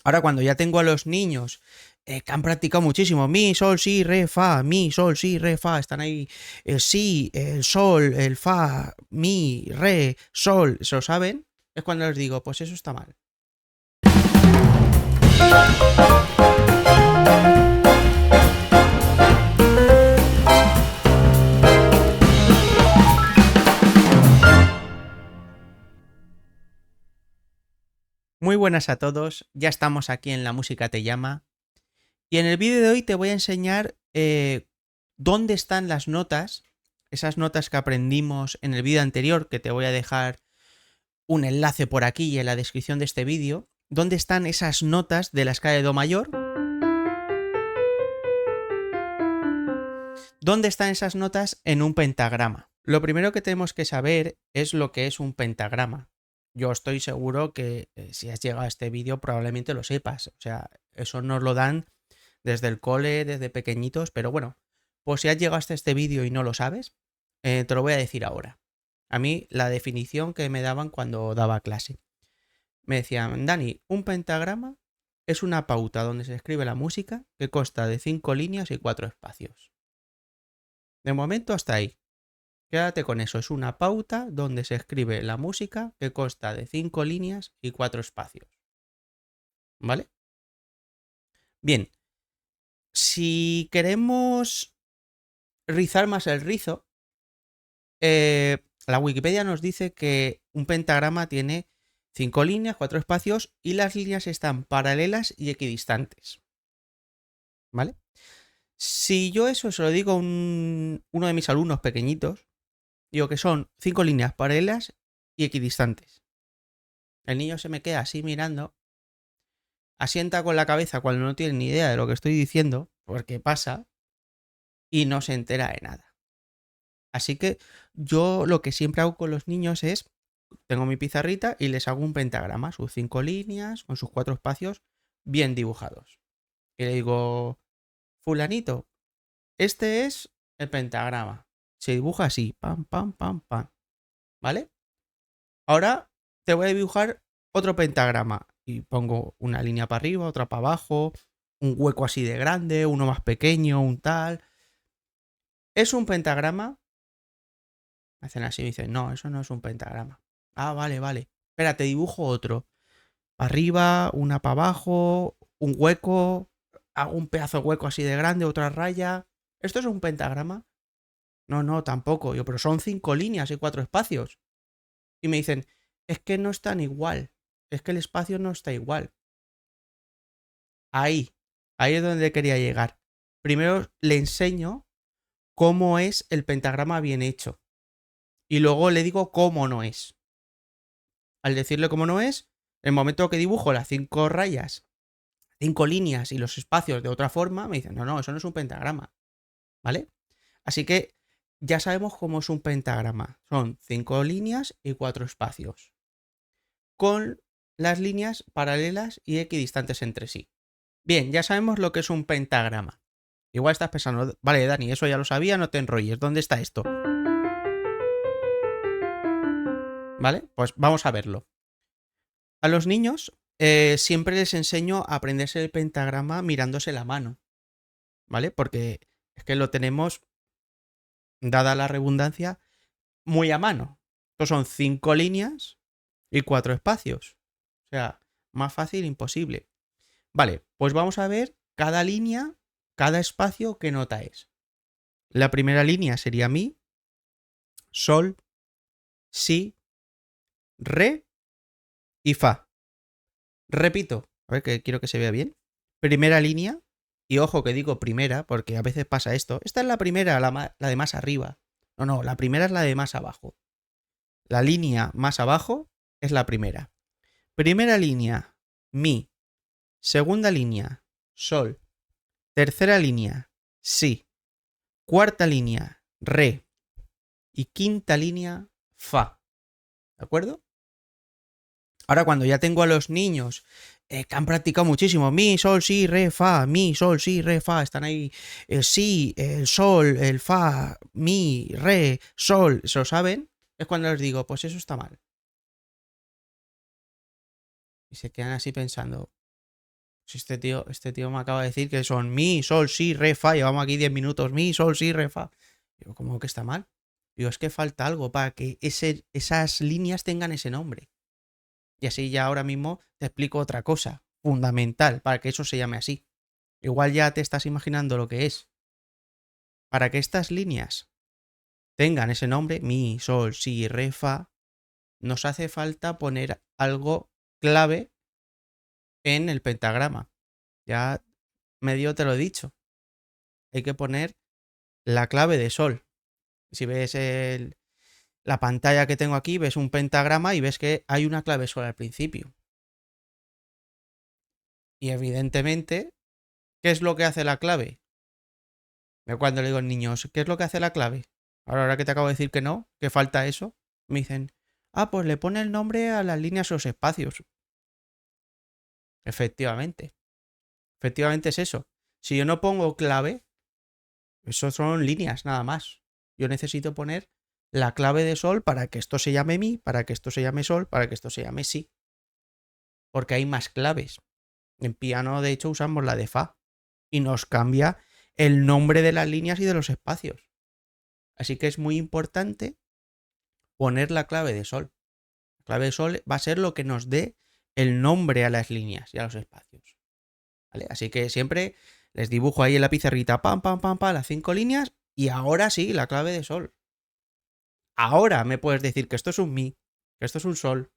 Ahora cuando ya tengo a los niños que han practicado muchísimo, mi, sol, si, re, fa, mi, sol, si, re, fa, están ahí, el si, el sol, el fa, mi, re, sol, ¿se lo saben? Es cuando les digo, pues eso está mal. Muy buenas a todos, ya estamos aquí en La Música Te Llama y en el vídeo de hoy te voy a enseñar dónde están las notas, esas notas que aprendimos en el vídeo anterior, que te voy a dejar un enlace por aquí en la descripción de este vídeo, dónde están esas notas de la escala de Do mayor, dónde están esas notas en un pentagrama. Lo primero que tenemos que saber es lo que es un pentagrama. Yo estoy seguro que si has llegado a este vídeo probablemente lo sepas. O sea, eso nos lo dan desde el cole, desde pequeñitos, pero bueno, pues si has llegado hasta este vídeo y no lo sabes, te lo voy a decir ahora. A mí la definición que me daban cuando daba clase. Me decían, Dani, un pentagrama es una pauta donde se escribe la música que consta de 5 líneas y 4 espacios. De momento hasta ahí. Quédate con eso, es una pauta donde se escribe la música que consta de 5 líneas y 4 espacios. ¿Vale? Bien, si queremos rizar más el rizo, la Wikipedia nos dice que un pentagrama tiene 5 líneas, 4 espacios y las líneas están paralelas y equidistantes. ¿Vale? Si yo eso se lo digo a uno de mis alumnos pequeñitos, digo que son 5 líneas paralelas y equidistantes. El niño se me queda así mirando, asienta con la cabeza cuando no tiene ni idea de lo que estoy diciendo, porque pasa, y no se entera de nada. Así que yo lo que siempre hago con los niños es, tengo mi pizarrita y les hago un pentagrama, sus 5 líneas, con sus 4 espacios bien dibujados. Y le digo, fulanito, este es el pentagrama. Se dibuja así, pam, pam, pam, pam. ¿Vale? Ahora te voy a dibujar otro pentagrama. Y pongo una línea para arriba, otra para abajo, un hueco así de grande, uno más pequeño, un tal. ¿Es un pentagrama? Me hacen así y dicen, no, eso no es un pentagrama. Ah, vale, vale. Espera, te dibujo otro. Para arriba, una para abajo, un hueco, hago un pedazo de hueco así de grande, otra raya. ¿Esto es un pentagrama? No, no, tampoco. Yo, pero son 5 líneas y 4 espacios. Y me dicen, es que no están igual. Es que el espacio no está igual. Ahí es donde quería llegar. Primero le enseño cómo es el pentagrama bien hecho. Y luego le digo cómo no es. Al decirle cómo no es, el momento que dibujo las 5 rayas, 5 líneas y los espacios de otra forma, me dicen, no, no, eso no es un pentagrama. ¿Vale? Así que ya sabemos cómo es un pentagrama. Son 5 líneas y 4 espacios. Con las líneas paralelas y equidistantes entre sí. Bien, ya sabemos lo que es un pentagrama. Igual estás pensando, vale, Dani, eso ya lo sabía, no te enrolles. ¿Dónde está esto? ¿Vale? Pues vamos a verlo. A los niños siempre les enseño a aprenderse el pentagrama mirándose la mano. ¿Vale? Porque es que lo tenemos, dada la redundancia, muy a mano. Estos son 5 líneas y 4 espacios. O sea, más fácil imposible. Vale, pues vamos a ver cada línea, cada espacio, qué nota es. La primera línea sería mi, sol, si, re y fa. Repito, a ver que quiero que se vea bien. Primera línea, y ojo que digo primera, porque a veces pasa esto. Esta es la primera, la de más arriba. No, no, la primera es la de más abajo. La línea más abajo es la primera. Primera línea, mi. Segunda línea, sol. Tercera línea, si. Cuarta línea, re. Y quinta línea, fa. ¿De acuerdo? Ahora cuando ya tengo a los niños que han practicado muchísimo, mi, sol, si, re, fa, mi, sol, si, re, fa, están ahí el si, el sol, el fa, mi, re, sol, ¿se lo saben? Es cuando les digo, pues eso está mal. Y se quedan así pensando, Si este tío me acaba de decir que son mi, sol, si, re, fa. Llevamos aquí 10 minutos. Mi, sol, si, re, fa. Digo, ¿cómo que está mal? Digo, es que falta algo para que esas líneas tengan ese nombre. Y así ya ahora mismo te explico otra cosa fundamental para que eso se llame así. Igual ya te estás imaginando lo que es. Para que estas líneas tengan ese nombre, mi, sol, si, re, fa, nos hace falta poner algo clave en el pentagrama. Ya medio te lo he dicho. Hay que poner la clave de sol. Si ves la pantalla que tengo aquí, ves un pentagrama y ves que hay una clave sol al principio. Y evidentemente, ¿qué es lo que hace la clave? Cuando le digo a los niños, ¿qué es lo que hace la clave? Ahora que te acabo de decir que no, que falta eso, me dicen, pues le pone el nombre a las líneas o los espacios. Efectivamente. Efectivamente es eso. Si yo no pongo clave, eso son líneas nada más. Yo necesito poner la clave de sol para que esto se llame mi, para que esto se llame sol, para que esto se llame si. Porque hay más claves. En piano, de hecho, usamos la de fa. Y nos cambia el nombre de las líneas y de los espacios. Así que es muy importante poner la clave de sol. La clave de sol va a ser lo que nos dé el nombre a las líneas y a los espacios. ¿Vale? Así que siempre les dibujo ahí en la pizarrita, pam, pam, pam, pam, las 5 líneas. Y ahora sí, la clave de sol. Ahora me puedes decir que esto es un mi, que esto es un sol,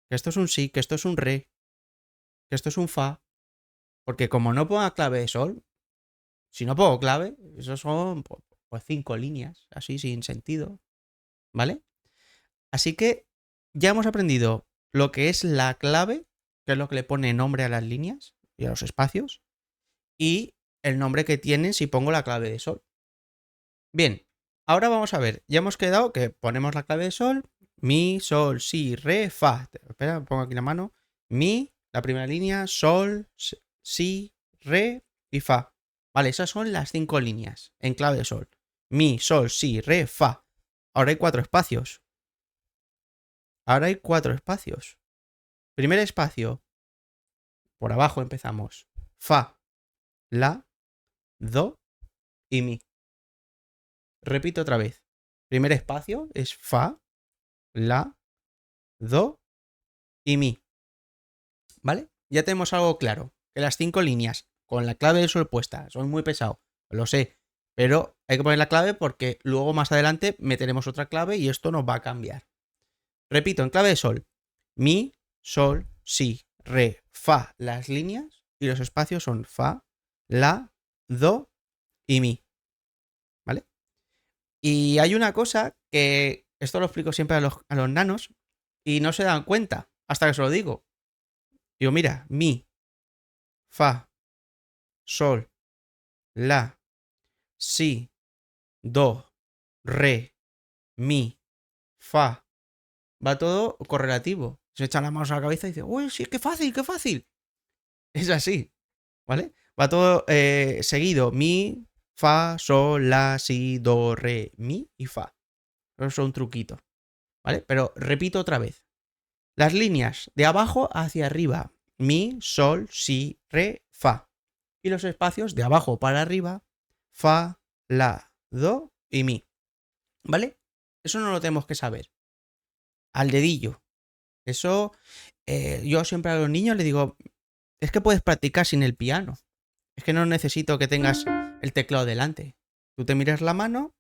que esto es un si, que esto es un re, que esto es un fa. Porque como no ponga clave de sol, si no pongo clave, eso son pues 5 líneas, así sin sentido. ¿Vale? Así que ya hemos aprendido lo que es la clave, que es lo que le pone nombre a las líneas y a los espacios, y el nombre que tienen si pongo la clave de sol. Bien, ahora vamos a ver, ya hemos quedado que ponemos la clave de sol, mi, sol, si, re, fa. Espera, pongo aquí la mano. Mi, la primera línea, sol, si, re y fa. Vale, esas son las 5 líneas en clave de sol. Mi, sol, si, re, fa. Ahora hay 4 espacios. Primer espacio, por abajo empezamos. Fa, la, do y mi. Repito otra vez. Primer espacio es fa, la, do y mi. ¿Vale? Ya tenemos algo claro. Que las 5 líneas con la clave de sol puesta son muy pesado. Lo sé. Pero hay que poner la clave porque luego más adelante meteremos otra clave y esto nos va a cambiar. Repito, en clave de sol. Mi, sol, si, re, fa, las líneas y los espacios son fa, la, do y mi. ¿Vale? Y hay una cosa que esto lo explico siempre a los nanos y no se dan cuenta hasta que se lo digo. Digo, mira, mi, fa, sol, la, si, do, re, mi, fa. Va todo correlativo. Se echan las manos a la cabeza y dice, uy, sí, qué fácil, qué fácil. Es así, ¿vale? Va todo seguido. Mi, fa, sol, la, si, do, re, mi y fa. Eso es un truquito, ¿vale? Pero repito otra vez. Las líneas de abajo hacia arriba. Mi, sol, si, re, fa. Y los espacios de abajo para arriba. Fa, la, do y mi. ¿Vale? Eso no lo tenemos que saber. Al dedillo. Eso yo siempre a los niños les digo, es que puedes practicar sin el piano. Es que no necesito que tengas el teclado delante. Tú te miras la mano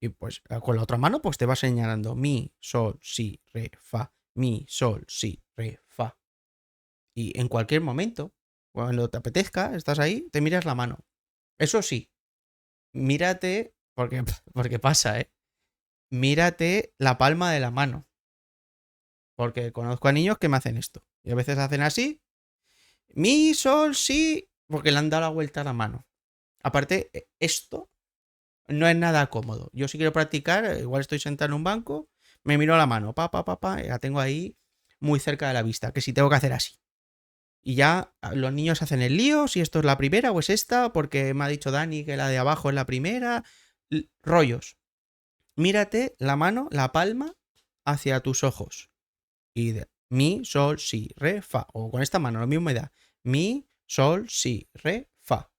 y pues con la otra mano pues te vas señalando mi, sol, si, re, fa. Mi, sol, si, re, fa. Y en cualquier momento, cuando te apetezca, estás ahí, te miras la mano. Eso sí, mírate, porque pasa, ¿eh? Mírate la palma de la mano. Porque conozco a niños que me hacen esto. Y a veces hacen así. Mi, sol, si. Porque le han dado la vuelta a la mano. Aparte, esto no es nada cómodo. Yo si quiero practicar, igual estoy sentado en un banco, me miro la mano, y la tengo ahí muy cerca de la vista. Que si tengo que hacer así. Y ya los niños hacen el lío, si esto es la primera o es esta, porque me ha dicho Dani que la de abajo es la primera. Rollos. Mírate la mano, la palma, hacia tus ojos. Y mi, sol, si, re, fa. O con esta mano, lo mismo me da. Mi, sol, si, re, fa.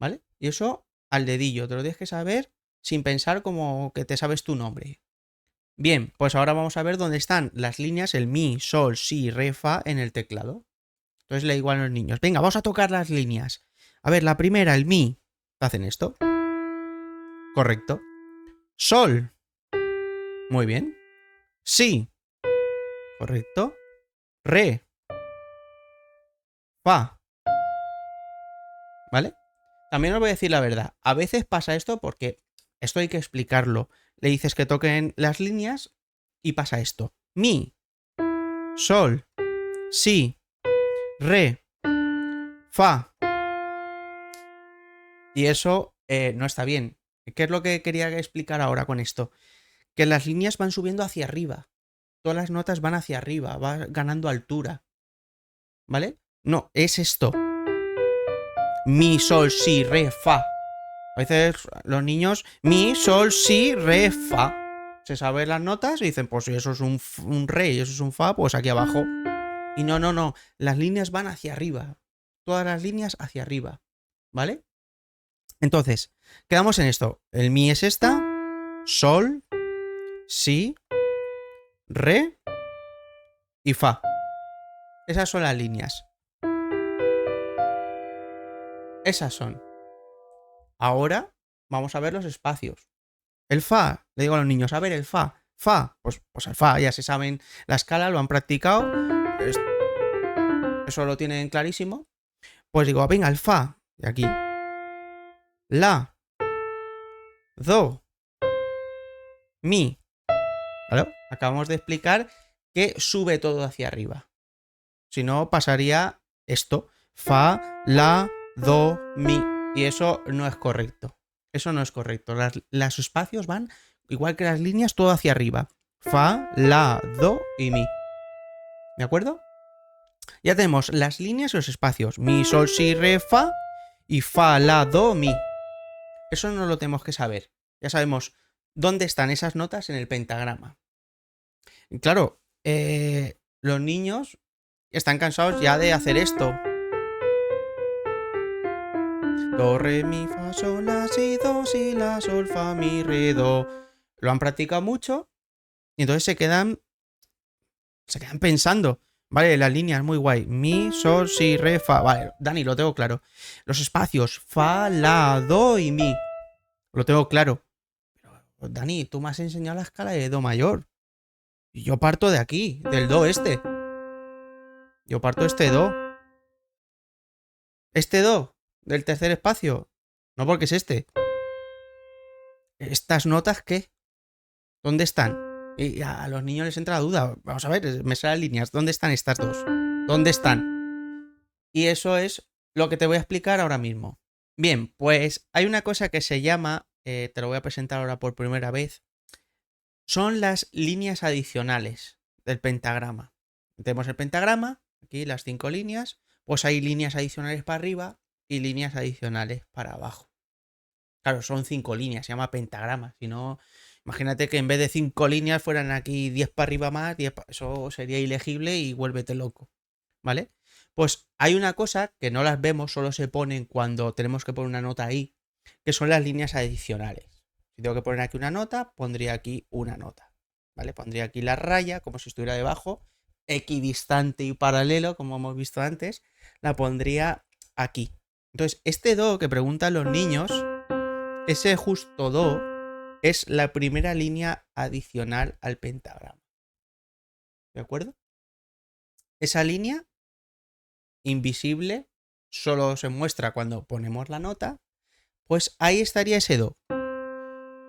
¿Vale? Y eso al dedillo, te lo tienes que saber sin pensar como que te sabes tu nombre. Bien, pues ahora vamos a ver dónde están las líneas, el mi, sol, si, re, fa en el teclado. Entonces le digo a los niños, venga, vamos a tocar las líneas. A ver, la primera, el mi. Hacen esto. Correcto. Sol. Muy bien. Si. Correcto. Re. Fa. ¿Vale? También os voy a decir la verdad. A veces pasa esto porque esto hay que explicarlo. Le dices que toquen las líneas y pasa esto. Mi. Sol. Si. Re. Fa. Y eso no está bien. ¿Qué es lo que quería explicar ahora con esto? Que las líneas van subiendo hacia arriba. Todas las notas van hacia arriba, va ganando altura. ¿Vale? No, es esto. Mi, sol, si, re, fa. A veces los niños, mi, sol, si, re, fa. Se saben las notas y dicen, pues si eso es un re y eso es un fa, pues aquí abajo. Y no. Las líneas van hacia arriba. Todas las líneas hacia arriba. ¿Vale? Entonces, quedamos en esto. El mi es esta. Sol, si, re y fa. Esas son las líneas. Esas son. Ahora vamos a ver los espacios. El fa, le digo a los niños, a ver, el fa. Fa, pues el fa, ya se saben la escala, lo han practicado. Eso lo tienen clarísimo. Pues digo, venga, el fa. Y aquí. La. Do. Mi. ¿Vale? Acabamos de explicar que sube todo hacia arriba. Si no, pasaría esto. Fa, la, do, mi. Y eso no es correcto. Eso no es correcto. Los espacios van, igual que las líneas, todo hacia arriba. Fa, la, do y mi. ¿De acuerdo? Ya tenemos las líneas y los espacios. Mi, sol, si, re, fa. Y fa, la, do, mi. Eso no lo tenemos que saber. Ya sabemos dónde están esas notas en el pentagrama. Y claro, los niños están cansados ya de hacer esto. Do, re, mi, fa, sol, la, si, do, si, la, sol, fa, mi, re, do. Lo han practicado mucho y entonces se quedan pensando. Vale, la línea es muy guay. Mi, sol, si, re, fa. Vale, Dani, lo tengo claro. Los espacios, fa, la, do y mi. Lo tengo claro. Pero, Dani, tú me has enseñado la escala de do mayor. Y yo parto de aquí, del do este. Yo parto este do. Este do, del tercer espacio. No porque es este. ¿Estas notas qué? ¿Dónde están? Y a los niños les entra la duda. Vamos a ver, me salen líneas. ¿Dónde están estas dos? ¿Dónde están? Y eso es lo que te voy a explicar ahora mismo. Bien, pues hay una cosa que se llama, te lo voy a presentar ahora por primera vez, son las líneas adicionales del pentagrama. Tenemos el pentagrama, aquí las 5 líneas, pues hay líneas adicionales para arriba y líneas adicionales para abajo. Claro, son 5 líneas, se llama pentagrama. Si no, imagínate que en vez de 5 líneas fueran aquí 10 para arriba más, 10 eso sería ilegible y vuélvete loco. ¿Vale? Pues hay una cosa que no las vemos, solo se ponen cuando tenemos que poner una nota ahí, que son las líneas adicionales. Si tengo que poner aquí una nota, pondría aquí una nota. ¿Vale? Pondría aquí la raya, como si estuviera debajo, equidistante y paralelo, como hemos visto antes, la pondría aquí. Entonces, este do que preguntan los niños, ese justo do es la primera línea adicional al pentagrama. ¿De acuerdo? Esa línea invisible solo se muestra cuando ponemos la nota, pues ahí estaría ese do.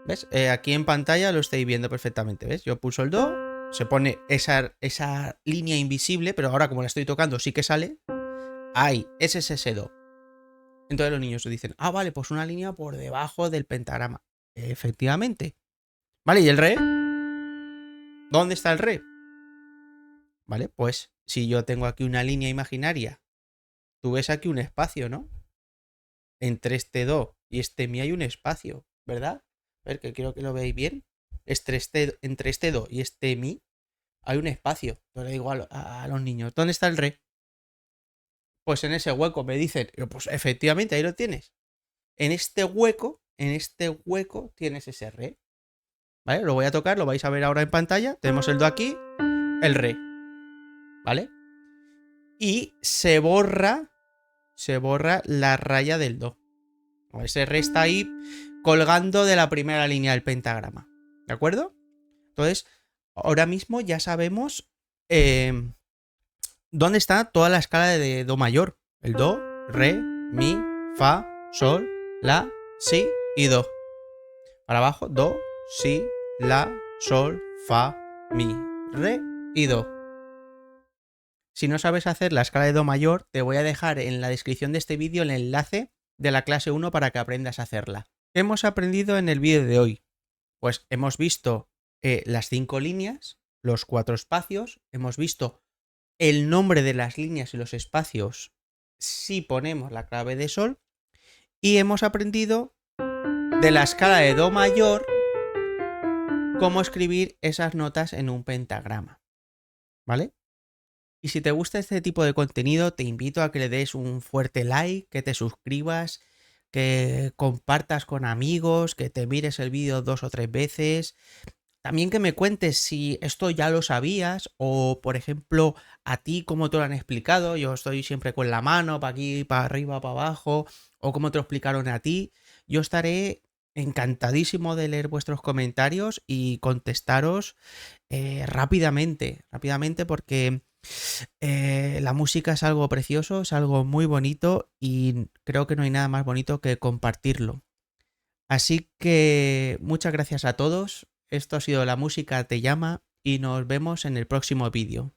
¿Ves? Aquí en pantalla lo estáis viendo perfectamente, ¿ves? Yo pulso el do, se pone esa línea invisible, pero ahora como la estoy tocando sí que sale. Ahí, ese es ese do. Entonces los niños dicen, ah, vale, pues una línea por debajo del pentagrama. Efectivamente. Vale, ¿y el re? ¿Dónde está el re? Vale, pues si yo tengo aquí una línea imaginaria, tú ves aquí un espacio, ¿no? Entre este do y este mi hay un espacio, ¿verdad? A ver, que quiero que lo veáis bien. Entre este do y este mi hay un espacio. Yo le digo a los niños, ¿dónde está el re? Pues en ese hueco me dicen, pues efectivamente ahí lo tienes. En este hueco tienes ese re. ¿Vale? Lo voy a tocar, lo vais a ver ahora en pantalla. Tenemos el do aquí, el re. ¿Vale? Y se borra la raya del do. Ese re está ahí colgando de la primera línea del pentagrama. ¿De acuerdo? Entonces, ahora mismo ya sabemos dónde está toda la escala de do mayor. El do, re, mi, fa, sol, la, si y do. Para abajo, do, si, la, sol, fa, mi, re y do. Si no sabes hacer la escala de do mayor, te voy a dejar en la descripción de este vídeo el enlace de la clase 1 para que aprendas a hacerla. ¿Qué hemos aprendido en el vídeo de hoy? Pues hemos visto las 5 líneas, los 4 espacios, hemos visto el nombre de las líneas y los espacios si ponemos la clave de sol y hemos aprendido de la escala de do mayor cómo escribir esas notas en un pentagrama. ¿Vale? Y si te gusta este tipo de contenido, te invito a que le des un fuerte like, que te suscribas, que compartas con amigos, que te mires el vídeo 2 o 3 veces. También que me cuentes si esto ya lo sabías o, por ejemplo, a ti cómo te lo han explicado. Yo estoy siempre con la mano, para aquí, para arriba, para abajo, o cómo te lo explicaron a ti. Yo estaré encantadísimo de leer vuestros comentarios y contestaros rápidamente porque la música es algo precioso, es algo muy bonito y creo que no hay nada más bonito que compartirlo. Así que muchas gracias a todos. Esto ha sido La Música Te Llama y nos vemos en el próximo vídeo.